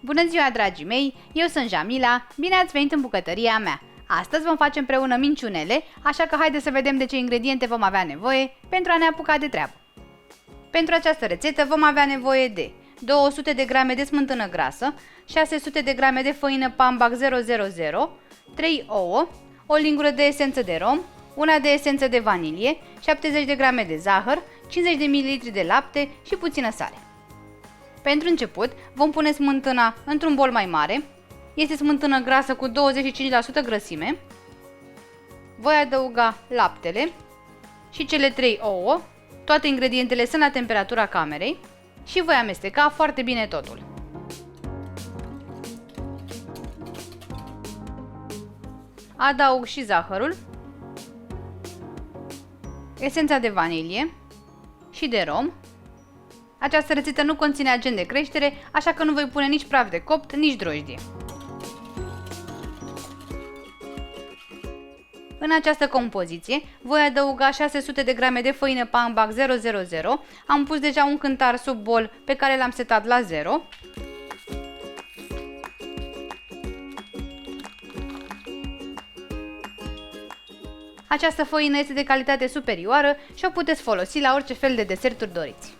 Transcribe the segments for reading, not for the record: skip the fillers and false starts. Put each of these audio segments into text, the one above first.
Bună ziua, dragii mei! Eu sunt Jamila, bine ați venit în bucătăria mea! Astăzi vom face împreună minciunele, așa că haideți să vedem de ce ingrediente vom avea nevoie pentru a ne apuca de treabă. Pentru această rețetă vom avea nevoie de 200 de grame de smântână grasă, 600 de grame de făină Pambac 000, 3 ouă, o lingură de esență de rom, una de esență de vanilie, 70 de grame de zahăr, 50 de ml de lapte și puțină sare. Pentru început, vom pune smântâna într-un bol mai mare. Este smântână grasă cu 25% grăsime. Voi adăuga laptele și cele 3 ouă. Toate ingredientele sunt la temperatura camerei și voi amesteca foarte bine totul. Adaug și zahărul, esența de vanilie și de rom. Această rețetă nu conține agent de creștere, așa că nu voi pune nici praf de copt, nici drojdie. În această compoziție voi adăuga 600 de grame de făină Pambac 000. Am pus deja un cântar sub bol pe care l-am setat la 0. Această făină este de calitate superioară și o puteți folosi la orice fel de deserturi doriți.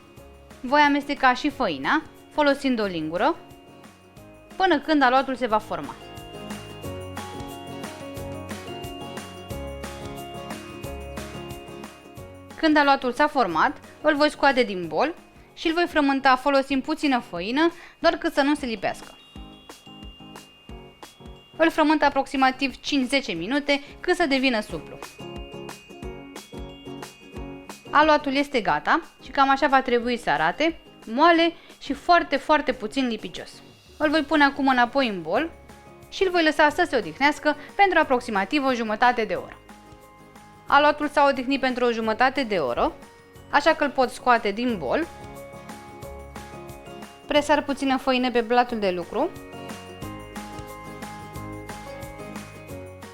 Voi amesteca și făina, folosind o lingură, până când aluatul se va forma. Când aluatul s-a format, îl voi scoate din bol și îl voi frământa folosind puțină făină, doar cât să nu se lipească. Îl frământ aproximativ 5-10 minute, cât să devină suplu. Aluatul este gata și cam așa va trebui să arate, moale și foarte puțin lipicios. Îl voi pune acum înapoi în bol și îl voi lăsa să se odihnească pentru aproximativ o jumătate de oră. Aluatul s-a odihnit pentru o jumătate de oră, așa că îl pot scoate din bol. Presar puțină făină pe blatul de lucru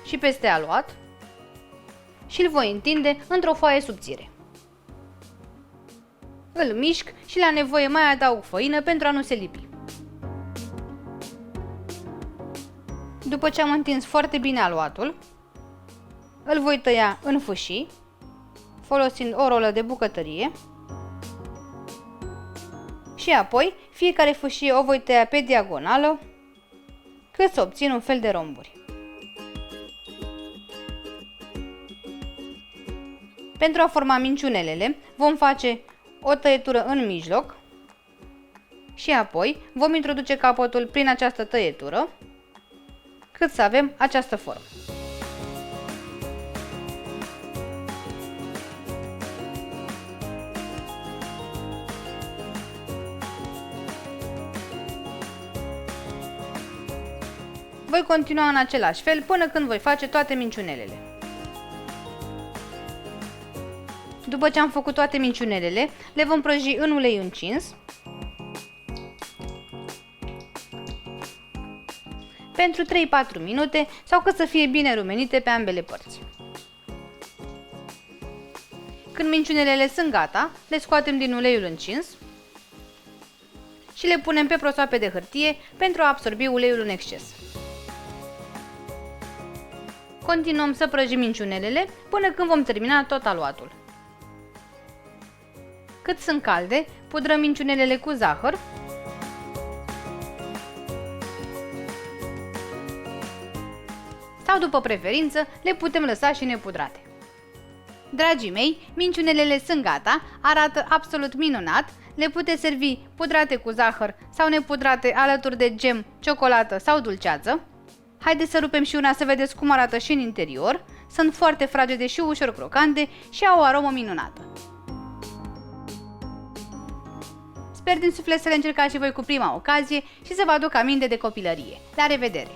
și peste aluat și îl voi întinde într-o foaie subțire. Îl mișc și la nevoie mai adaug făină pentru a nu se lipi. După ce am întins foarte bine aluatul, îl voi tăia în fâșii, folosind o rolă de bucătărie și apoi fiecare fâșie o voi tăia pe diagonală, cât să obțin un fel de romburi. Pentru a forma minciunelele, vom face o tăietură în mijloc și apoi vom introduce capătul prin această tăietură, cât să avem această formă. Voi continua în același fel până când voi face toate minciunelele. După ce am făcut toate minciunelele, le vom prăji în ulei încins pentru 3-4 minute sau cât să fie bine rumenite pe ambele părți. Când minciunelele sunt gata, le scoatem din uleiul încins și le punem pe prosoape de hârtie pentru a absorbi uleiul în exces. Continuăm să prăjim minciunelele până când vom termina tot aluatul. Cât sunt calde, pudrăm minciunelele cu zahăr sau, după preferință, le putem lăsa și nepudrate. Dragii mei, minciunelele sunt gata, arată absolut minunat, le puteți servi pudrate cu zahăr sau nepudrate alături de gem, ciocolată sau dulceață. Haideți să rupem și una să vedeți cum arată și în interior, sunt foarte fragede și ușor crocante și au o aromă minunată. Sper din suflet să le încercați și voi cu prima ocazie și să vă aduc aminte de copilărie. La revedere!